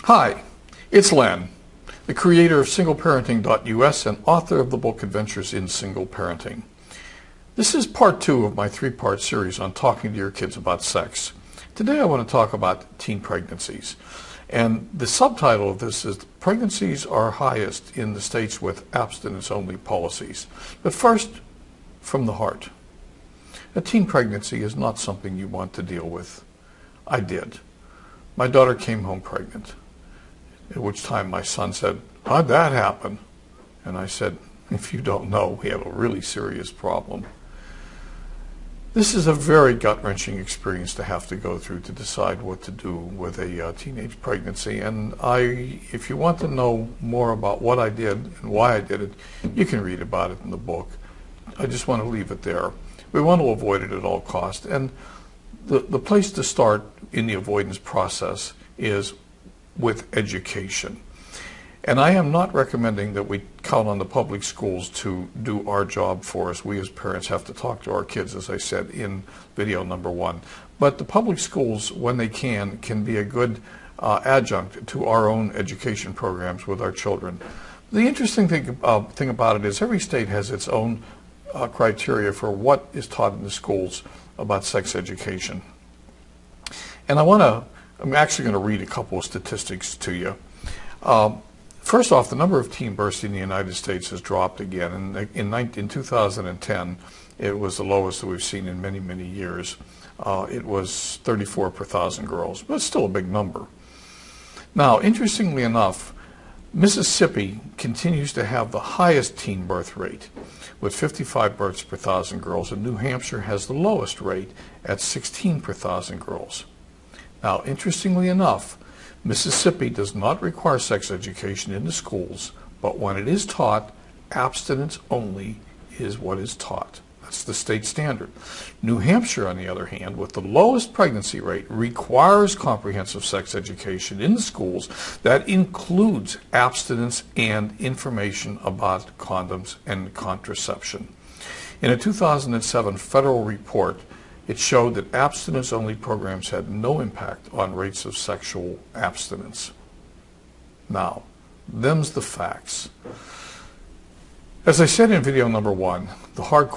Hi, it's Len, the creator of singleparenting.us and author of the book Adventures in Single Parenting. This is part 2 of my 3-part series on talking to your kids about sex. Today I want to talk about teen pregnancies. And the subtitle of this is Pregnancies Are Highest in the States with Abstinence-Only Policies. But first, from the heart. A teen pregnancy is not something you want to deal with. I did. My daughter came home pregnant. At which time my son said, "How'd that happen?" And I said, "If you don't know, we have a really serious problem." This is a very gut-wrenching experience to have to go through to decide what to do with a teenage pregnancy. And if you want to know more about what I did and why I did it, you can read about it in the book. I just want to leave it there. We want to avoid it at all costs. And the place to start in the avoidance process is with education. And I am not recommending that we count on the public schools to do our job for us. We as parents have to talk to our kids, as I said in video number 1. But the public schools, when they can be a good adjunct to our own education programs with our children. The interesting thing about it is every state has its own criteria for what is taught in the schools about sex education. And I'm actually going to read a couple of statistics to you. First off, the number of teen births in the United States has dropped again. In 2010, it was the lowest that we've seen in many, many years. It was 34 per 1,000 girls, but it's still a big number. Now, interestingly enough, Mississippi continues to have the highest teen birth rate with 55 births per 1,000 girls, and New Hampshire has the lowest rate at 16 per 1,000 girls. Now, interestingly enough, Mississippi does not require sex education in the schools, but when it is taught, abstinence only is what is taught. That's the state standard. New Hampshire, on the other hand, with the lowest pregnancy rate, requires comprehensive sex education in the schools that includes abstinence and information about condoms and contraception. In a 2007 federal report, it showed that abstinence-only programs had no impact on rates of sexual abstinence. Now, them's the facts. As I said in video number 1, the hard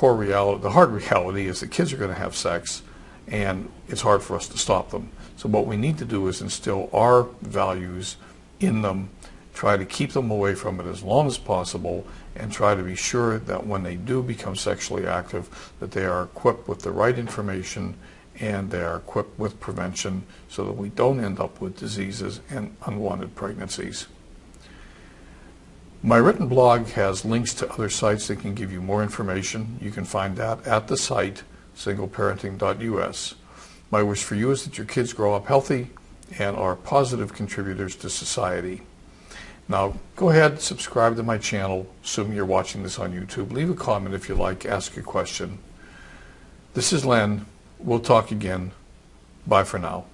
reality is that kids are going to have sex, and it's hard for us to stop them. So what we need to do is instill our values in them, try to keep them away from it as long as possible, and try to be sure that when they do become sexually active, that they are equipped with the right information and they are equipped with prevention so that we don't end up with diseases and unwanted pregnancies. My written blog has links to other sites that can give you more information. You can find that at the site, singleparenting.us. My wish for you is that your kids grow up healthy and are positive contributors to society. Now, go ahead, subscribe to my channel, assuming you're watching this on YouTube. Leave a comment if you like, ask a question. This is Len. We'll talk again. Bye for now.